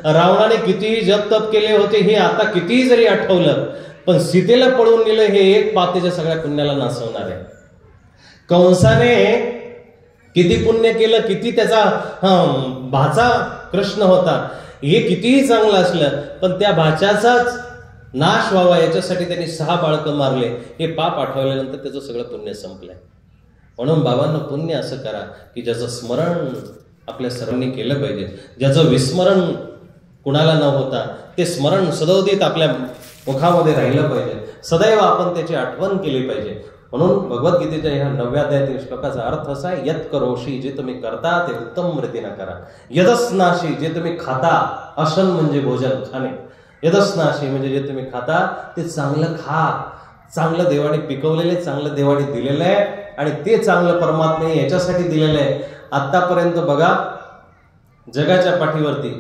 रावणाने कितीही जप तप केले होते हे आता कितीही जरी आठवलं, पण सीतेला पळून नेलं हे एक पाप त्याच्या सगळ्या पुण्याला नासवणार आहे. कंसाने किती पुण्य केलं, किती त्याचा भाचा कृष्ण होता, हे कितीही चांगलं असलं, पण त्या भाच्याचाच नाश व्हावा याच्यासाठी त्यांनी 6 बाळकं मारले. हे पाप आठवल्यानंतर त्याचं सगळं पुण्य संपलंय. म्हणून बाबांना पुण्य असं करा की ज्याचं स्मरण आपल्या सर्वांनी केलं पाहिजे, ज्याचं विस्मरण कुणाला न होता ते स्मरण सदोदित आपल्या मुखामध्ये राहिलं पाहिजे, सदैव आपण त्याची आठवण केली पाहिजे. म्हणून भगवद्गीतेच्या ह्या 9व्या अध्यायातील श्लोकाचा अर्थ असा आहे, यत करोशी, जे तुम्ही करता ते उत्तम रीतीनं करा. यदस्नाशी, जे तुम्ही खाता, अशन म्हणजे भोजन खाणे, यदस्नाशी म्हणजे जे तुम्ही खाता ते चांगलं खा. चांगलं देवाने पिकवलेले, चांगलं देवाने दिलेलं आहे आणि ते चांगलं परमात्म्याने याच्यासाठी दिलेलं आहे. आतापर्यंत बघा जगाच्या पाठीवरती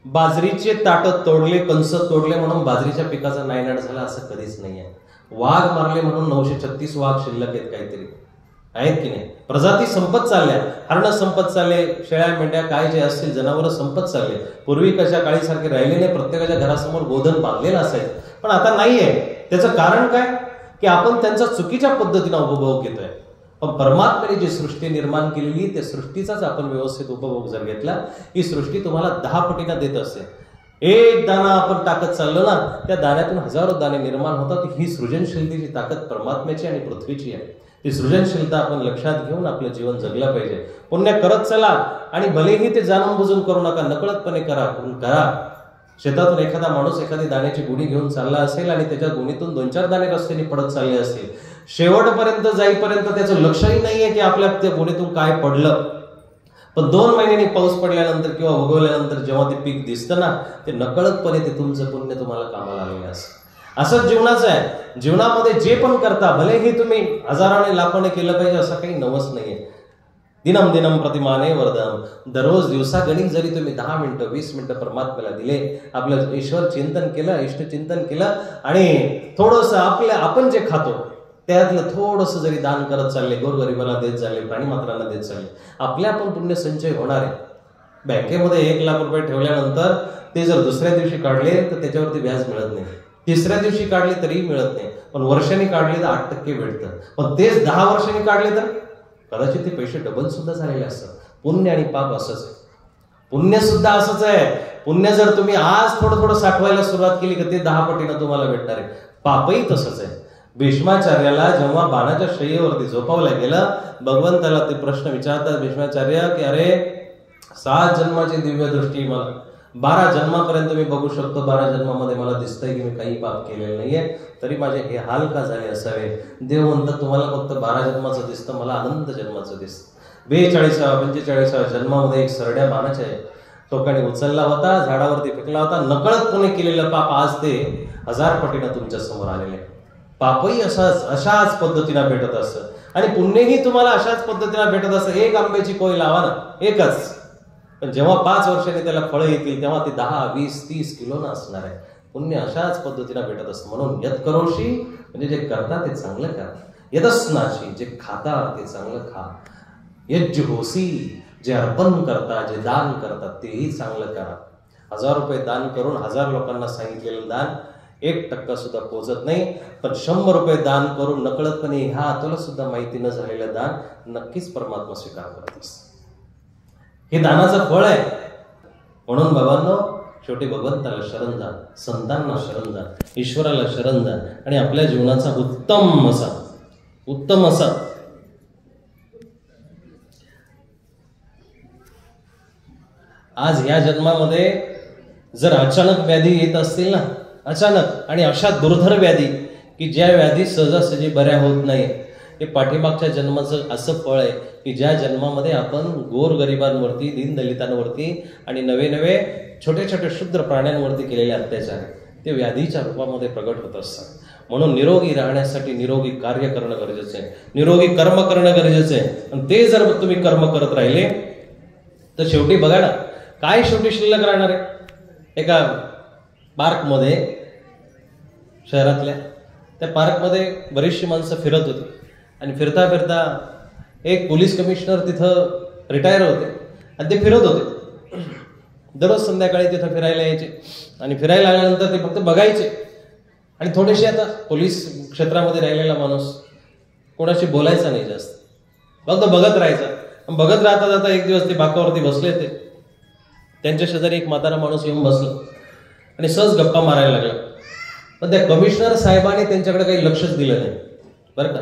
बाजरीचे ताटं तोडले, कंस तोडले म्हणून बाजरीच्या पिकाचा नायनाट झाला असं कधीच नाही आहे. वाघ मारले म्हणून 936 वाघ शिल्लक आहेत, काहीतरी आहेत की नाही. प्रजाती संपत चालल्या, हरणं संपत चालले, शेळ्या मेंढ्या काय जे असतील जनावरं संपत चालले. पूर्वी कशा काळीसारखे राहिले नाही, प्रत्येकाच्या घरासमोर गोधन बांधलेलं असायचं, पण आता नाहीये. त्याचं कारण काय की आपण त्यांचा चुकीच्या पद्धतीने उपभोग घेतोय. पण परमात्म्याने जी सृष्टी निर्माण केलेली त्या सृष्टीचाच आपण व्यवस्थित उपभोग जर घेतला, ही सृष्टी तुम्हाला 10 पटीनं देत असते. एक दाना आपण टाकत चाललो ना, त्या दाण्यातून हजारो दाणे निर्माण होतात. ही सृजनशीलतेची ताकद परमात्म्याची आणि पृथ्वीची आहे. ती सृजनशीलता आपण लक्षात घेऊन आपलं जीवन जगलं पाहिजे. पुण्य करत चला आणि भलेही ते जाणून बुजून करू नका, नकळतपणे करा, करा. शेतातून एखादा माणूस एखादी दाण्याची गुढी घेऊन चालला असेल आणि त्याच्या गुणीतून 2-4 दाणे रस्त्याने पडत चालले असतील, शेवटपर्यंत जाईपर्यंत त्याचं लक्षही नाहीये की आपल्या त्या गुणीतून काय पडलं. पण 2 महिन्यांनी पाऊस पडल्यानंतर किंवा उगवल्यानंतर जेव्हा ते पीक दिसतं ना, ते नकळतपणे ते तुमचं पुण्य तुम्हाला कामाला आलेलं असतं. असंच जीवनाचं आहे. जीवनामध्ये जे पण करता भलेही तुम्ही हजाराने लाखोने केलं पाहिजे असं काही नवस नाहीये. दिनम दिनम प्रतिमाने वर्धम, दररोज दिवसागणिक जरी तुम्ही 10 मिनिटं 20 मिनिटं परमात्म्याला दिले, आपलं ईश्वर चिंतन केलं, इष्टचिंतन केलं आणि थोडंसं आपण जे खातो त्यातलं थोडंसं जरी दान करत चालले, गोरगरिबाला देत चालले, प्राणीमात्रांना देत चालले, आपल्या पण पुण्य संचय होणार आहे. बँकेमध्ये 1 लाख रुपये ठेवल्यानंतर ते जर दुसऱ्या दिवशी काढले तर त्याच्यावरती व्याज मिळत नाही, तिसऱ्या दिवशी काढले तरीही मिळत नाही, पण वर्षांनी काढले तर 8% भेटतं. पण तेच 10 वर्षांनी काढले तर कदाचित ते पैसे डबल सुद्धा झालेले असतात. पुण्य आणि पाप असंच आहे. पुण्य सुद्धा असंच आहे. पुण्य जर तुम्ही आज थोडं थोडं साठवायला सुरुवात केली तर ते 10 पटीनं तुम्हाला भेटणार आहे. पापही तसंच आहे. भीष्माचार्याला जेव्हा बाणाच्या शय्येवरती झोपावलं गेलं, भगवंताला ते प्रश्न विचारतात भीष्माचार्य की अरे 7 जन्माची दिव्य दृष्टी, मला 12 जन्मापर्यंत मी बघू शकतो, 12 जन्मामध्ये मला दिसतंय की मी काही पाप केलेलं नाहीये, तरी माझे हे हाल का झाले असावे. देव म्हणतात तुम्हाला फक्त 12 जन्माचं दिसतं, मला अनंत जन्माचं दिसतं. 42-45 जन्मामध्ये एक सरड्या बाणाच्या टोकाने उचलला होता, झाडावरती फेकला होता. नकळतपणे केलेलं पाप आज ते 1000 पटीनं तुमच्या समोर आलेले. पापही अशाच पद्धतीनं भेटत असतं आणि पुण्यही तुम्हाला अशाच पद्धतीनं भेटत असतं. एक आंब्याची कोय लावा ना, एकच, पण जेव्हा 5 वर्षांनी त्याला फळं येतील तेव्हा ते 10, 20, 30 किलोनं असणार आहे. पुण्य अशाच पद्धतीनं भेटत असतं. म्हणून यत करोशी म्हणजे जे करता ते चांगलं करा, यदस्नाशी जे खाता ते चांगलं खा, यज्जुहोसी जे अर्पण करता, जे दान करतात तेही चांगलं करा. 1000 रुपये दान करून 1000 लोकांना सांगितलेलं दान 1% सुद्धा पोचत नाही, पण 100 रुपये दान करून नकळतपणे ह्या तुला सुद्धा माहिती न झालेलं दान नक्कीच परमात्मा स्वीकार करत असतो. हे दानाचं फळ आहे. म्हणून बाबांनो, शेवटी भगवंताला शरण जा, संतांना शरण जा, ईश्वराला शरण जा आणि आपल्या जीवनाचा उत्तम असा आज ह्या जन्मामध्ये जर अचानक व्याधी येत असतील ना, अचानक, आणि अशा दुर्धर व्याधी की ज्या व्याधी सहजासहजी बऱ्या होत नाही, हे पाठीमागच्या जन्माचं असं फळ आहे की ज्या जन्मामध्ये आपण गोरगरिबांवरती, दीनदलितांवरती आणि नवे छोटे छोटे क्षुद्र प्राण्यांवरती केलेले अत्याचार ते व्याधीच्या रूपामध्ये प्रगट होत असतात. म्हणून निरोगी राहण्यासाठी निरोगी कार्य करणं गरजेचं आहे, निरोगी कर्म करणं गरजेचं आहे. आणि ते जर तुम्ही कर्म करत राहिले तर शेवटी बघा ना, काय शेवटी शिल्लक राहणार आहे. एका पार्कमध्ये, शहरातल्या त्या पार्कमध्ये बरीचशी माणसं फिरत होती आणि फिरता फिरता एक पोलीस कमिशनर तिथं रिटायर होते आणि ते फिरत होते. दररोज संध्याकाळी तिथं फिरायला यायचे आणि फिरायला आल्यानंतर ते फक्त बघायचे आणि थोडेसे, आता पोलीस क्षेत्रामध्ये राहिलेला माणूस कोणाशी बोलायचा नाही जास्त, फक्त बघत राहायचा. बघत राहता जाता एक दिवस ते बाकावरती बसले, ते त्यांच्या शेजारी एक म्हातारा माणूस येऊन बसला आणि सहज गप्पा मारायला लागला. पण त्या कमिशनर साहेबांनी त्यांच्याकडे काही लक्षच दिलं नाही बरं का.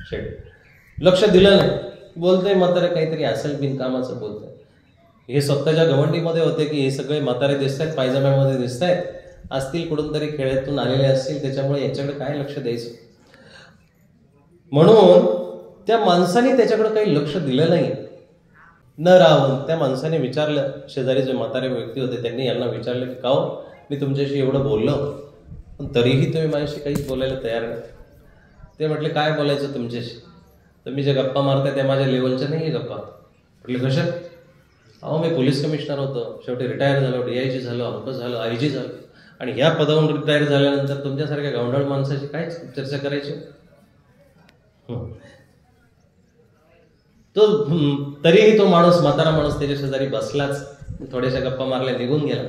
शेठ लक्ष दिलं नाही. बोलतोय म्हातारे काहीतरी असेल बिनकामाचं बोलतोय. हे स्वतःच्या घमंडीमध्ये होते की हे सगळे म्हातारे दिसत आहेत, पायजम्यामध्ये दिसत आहेत, असतील कुठून तरी खेड्यातून आलेले असतील, त्याच्यामुळे यांच्याकडे काय लक्ष द्यायचं. म्हणून त्या माणसाने त्याच्याकडे काही लक्ष दिलं नाही. न राहून त्या माणसाने विचारलं, शेजारी जे म्हातारे व्यक्ती होते त्यांनी यांना विचारलं की काहो, मी तुमच्याशी एवढं बोललो पण तरीही तुम्ही माझ्याशी काहीच बोलायला तयार नाही. ते म्हटले काय बोलायचं तुमच्याशी, तुम्ही जे गप्पा मारताय त्या माझ्या लेवलच्या नाही आहे गप्पा. म्हटले कशा? अहो मी पोलीस कमिशनर होतो, शेवटी रिटायर झालो, DIG झालो, अंक झालो, IG झालो, आणि ह्या पदावरून रिटायर झाल्यानंतर तुमच्यासारख्या गावंढळ माणसाची काय चर्चा करायची. तो तरीही तो माणूस, म्हातारा माणूस त्याच्या शेजारी बसलाच, थोड्याशा गप्पा मारल्या, निघून गेला.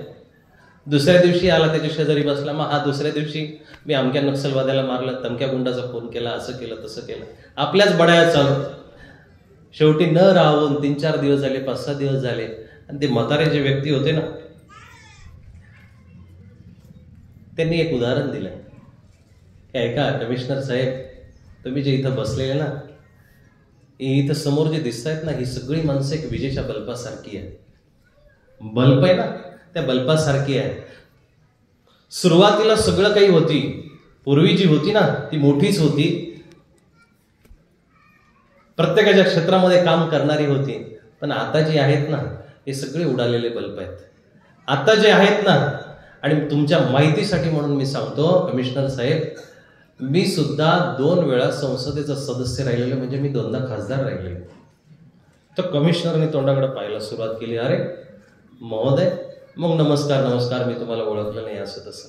दुसऱ्या दिवशी आला, त्याच्या शेजारी बसला. मग हा दुसऱ्या दिवशी मी अमक्या नक्षलवाद्याला मारलं, तमक्या गुंडाचा फोन केला, असं केलं तसं केलं, आपल्याच बडाया चालू. शेवटी न राहून 3-4 दिवस झाले, 5-6 दिवस झाले, आणि ते म्हातारे जे व्यक्ती होते ना, त्यांनी एक उदाहरण दिलं. ऐका कमिशनर साहेब, तुम्ही जे इथं बसलेले ना, इथं समोर जे दिसत आहेत ना, ही सगळी माणसं एक विजेच्या बल्बासारखी आहे. बल्ब आहे ना, त्या बल्बासारखी आहे. सुरुवातीला सगळं काही होती, पूर्वी जी होती ना ती मोठीच होती, प्रत्येकाच्या क्षेत्रामध्ये काम करणारी होती. पण आता जी आहेत ना, हे सगळे उडालेले बल्ब आहेत आता जे आहेत ना. आणि तुमच्या माहितीसाठी म्हणून मी सांगतो कमिशनर साहेब, मी सुद्धा 2 वेळा संसदेचा सदस्य राहिलेलो, म्हणजे मी 2दा खासदार राहिलेलो. तर कमिशनरने तोंडाकडे पाहायला सुरुवात केली, अरे महोदय, मग नमस्कार, मी तुम्हाला ओळखलं नाही, असं तसं.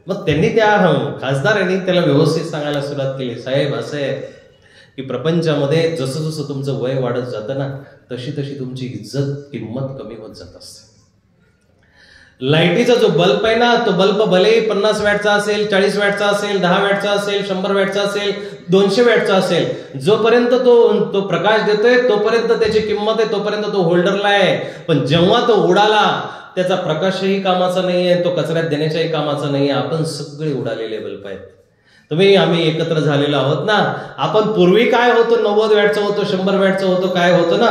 मग त्यांनी त्या खासदारांनी त्याला व्यवस्थित सांगायला सुरुवात केली, साहेब असं आहे की प्रपंचामध्ये जसं जसं तुमचं वय वाढत जातं ना, तशी तशी तुमची इज्जत, किंमत कमी होत जात असते. लाईटीचा जो बल्ब आहे ना, तो बल्ब भले 50 वॅटचा असेल, 40 वॅटचा असेल, 10 वॅटचा असेल, 100 वॅटचा असेल, 200 वॅटचा असेल, जोपर्यंत तो प्रकाश देतोय तोपर्यंत त्याची किंमत आहे, तोपर्यंत तो होल्डरला आहे. पण जेव्हा तो उडाला, त्याचा प्रकाशही कामाचा नाहीये, तो कचऱ्यात देण्याच्याही कामाचा नाहीये. आपण सगळे उडालेले बल्ब आहेत. तुम्ही आम्ही एकत्र झालेलो आहोत ना. आपण पूर्वी काय होतो, 90 वॅटचं होतो, 100 वॅटचं होतो, काय होतं ना,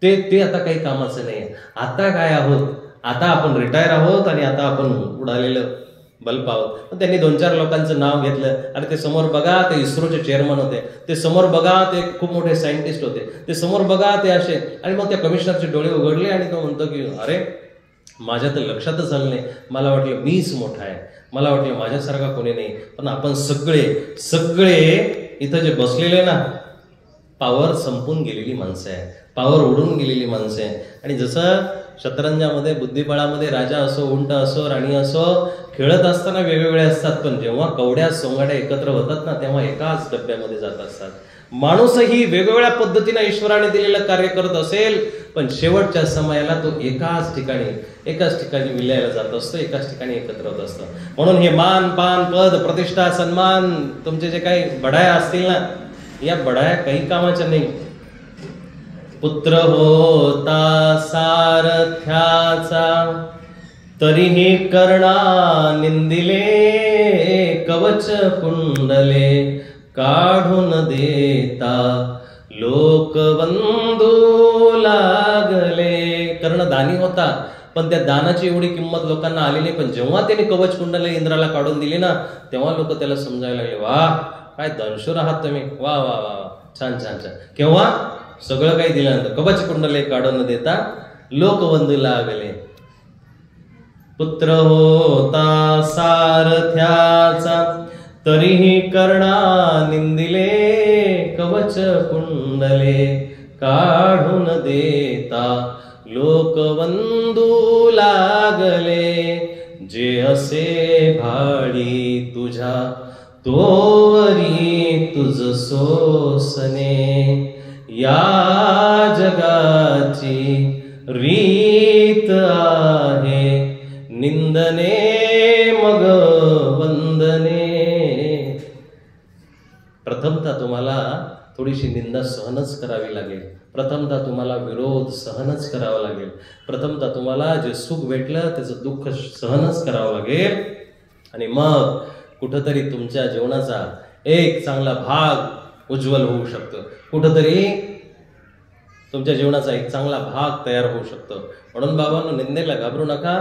ते आता काही कामाचं नाहीये. आता काय आहोत, आता आपण रिटायर आहोत आणि आता आपण उडालेलं बल्ब आहोत. पण त्यांनी 2-4 लोकांचं नाव घेतलं. अरे ते समोर बघा, ते इस्रोचे चेअरमन होते, ते समोर बघा, ते खूप मोठे सायंटिस्ट होते, ते समोर बघा, ते असे. आणि मग त्या कमिशनरचे डोळे उघडले आणि तो म्हणतो की अरे माझ्या तर लक्षातच आलं नाही, मला वाटलं मीच मोठा आहे, मला वाटलं माझ्यासारखा कोणी नाही. पण आपण सगळे इथं जे बसलेले ना, पावर संपून गेलेली माणसं आहे, पावर उडून गेलेली माणसं आहे. आणि जसं शतरंजामध्ये, बुद्धिबळामध्ये राजा असो, उंट असो, राणी असो, खेळत असताना वेगवेगळे असतात, पण जेव्हा कवड्या सोंगाड्या एकत्र होतात ना, तेव्हा एकाच डब्यामध्ये जात असतात. माणूसही वेगवेगळ्या पद्धतीने ईश्वराने दिलेलं कार्य करत असेल, पण शेवटच्या समयाला तो एकाच ठिकाणी विलायला जात असतो, एकाच ठिकाणी एकत्र होत असतो. म्हणून हे मान पान पद प्रतिष्ठा सन्मान तुमचे जे काही बढाया असतील ना, या बढाया काही कामाच्या नाही. पुत्र होता सारथ्याचा, तरीही कर्णा निंदिले, कवच कुंडले काढून देता, लोकबंधू लागले. कर्ण दानी होता, पण त्या दानाची एवढी किंमत लोकांना आली नाही. पण जेव्हा त्याने कवच कुंडले इंद्राला काढून दिली ना, तेव्हा लोक त्याला समजायला लागले, वा काय दंशूर आहात तुम्ही, वा वा वा, छान छान छान. केव्हा सगळं काही दिल्यानंतर कवच कुंडले काढून देता, लोकबंधू लागले. पुत्र होता सारथ्याचा, तरीही कर्णा निंदिले, कवच कुंडले काढून देता, लोकबंधू लागले. जे असे भाडी तुझ्या, तोवरी तुझ सोसने, या जगाची री रीत आहे निंदने मग वंदने. प्रथमतः तुम्हाला थोडीशी निंदा सहनच करावी लागेल. प्रथमतः तुम्हाला विरोध सहनच करावा लागेल. प्रथमतः तुम्हाला जे सुख भेटलं त्याचं दुःख सहनच करावं लागेल. आणि मग कुठंतरी तुमच्या जीवनाचा एक चांगला भाग उज्ज्वल होऊ शकतो. कुठंतरी तुमच्या जीवनाचा एक चांगला भाग तयार होऊ शकतो. म्हणून बाबांनो, निंदेला घाबरू नका,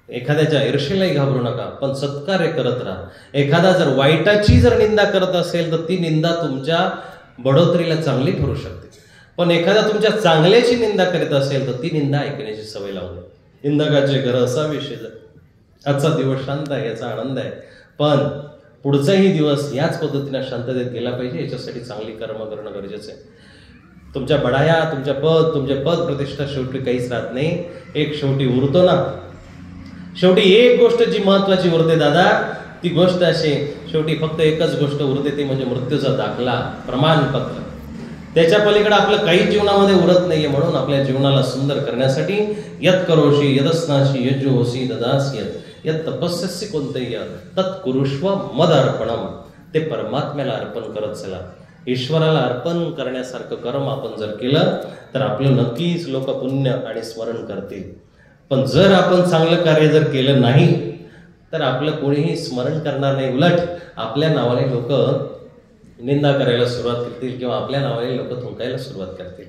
एखाद्याच्या ईर्षेलाही घाबरू नका, पण सत्कार्य करत राहा. एखादा जर वाईटाची जर निंदा करत असेल तर ती निंदा तुमच्या बढोतरीला चांगली ठरू शकते. पण एखादा तुमच्या चांगल्याची निंदा करीत असेल तर ती निंदा ऐकण्याची सवय लावू. निंदकाचे घर असावे शेजार. आजचा दिवस शांत आहे याचा आनंद आहे, पण पुढचाही दिवस याच पद्धतीने शांततेत गेला पाहिजे. याच्यासाठी चांगली कर्म करणं गरजेचं आहे. तुमच्या बढाया, तुमचे पद प्रतिष्ठा शेवटी काहीच राहत नाही. एक शेवटी उरतो ना, शेवटी एक गोष्ट जी महत्वाची उरते दादा, ती गोष्ट अशी शेवटी फक्त एकच गोष्ट उरते, ती म्हणजे मृत्यूचा दाखला, प्रमाणपत्र. त्याच्या पलीकडे आपलं काही जीवनामध्ये उरत नाहीये. म्हणून आपल्या जीवनाला सुंदर करण्यासाठी यत् करोषि यदस्नाशी यज्जोसी ददासी यत् तपस्यस्य कोणतंय तत्कुरुष्व मद अर्पणम. ते परमात्म्याला अर्पण करत चला. ईश्वराला अर्पण करण्यासारखं कर्म आपण जर केलं तर आपलं नक्कीच लोक पुण्य आणि स्मरण करतील. पण जर आपण चांगलं कार्य जर केलं नाही तर आपलं कोणीही स्मरण करणार नाही. उलट आपल्या नावाने लोक निंदा करायला सुरुवात करतील किंवा आपल्या नावाने लोक थुंकायला सुरुवात करतील.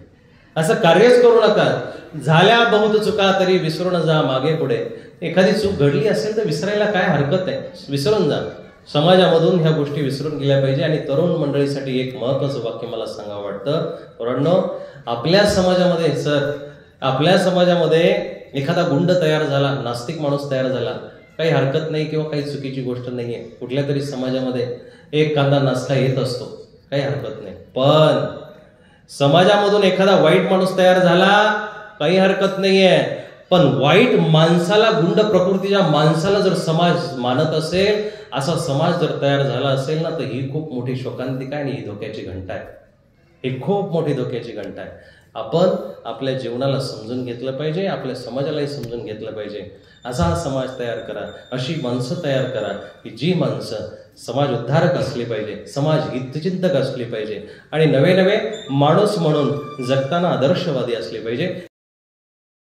असं कार्यच करू नका. झाल्या बहुत चुका तरी विसरून जा मागे पुढे. एखादी चूक घडली असेल तर विसरायला काय हरकत आहे, विसरून जा. समाजामधून ह्या गोष्टी विसरून गेल्या पाहिजे. आणि तरुण मंडळीसाठी एक महत्वाचं वाक्य मला सांगावं वाटतं. पोरांनो, आपल्या समाजामध्ये एखादा गुंड तयार झाला, नास्तिक माणूस तयार झाला, काही हरकत नाही किंवा काही चुकीची गोष्ट नाहीये. कुठल्या तरी समाजामध्ये एक कांदा नाचता येत असतो, काही हरकत नाही. पण समाजामधून एखादा वाईट माणूस तयार झाला, काही हरकत नाहीये. पण वाईट माणसाला, गुंड प्रकृतीच्या माणसाला जर समाज मानत असेल, असा समाज जर तयार झाला असेल ना, तर ही खूप मोठी शोकांतिका आहे आणि ही धोक्याची घंटा आहे. ही खूप मोठी धोक्याची घंटा आहे. आपण आपल्या जीवनाला समजून घेतलं पाहिजे, आपल्या समाजालाही समजून घेतलं पाहिजे. असा समाज तयार करा, अशी माणसं तयार करा की जी माणसं समाज उद्धारक असली पाहिजे, समाज हितचिंतक असली पाहिजे आणि नवे नवे माणूस म्हणून जगताना आदर्शवादी असले पाहिजे.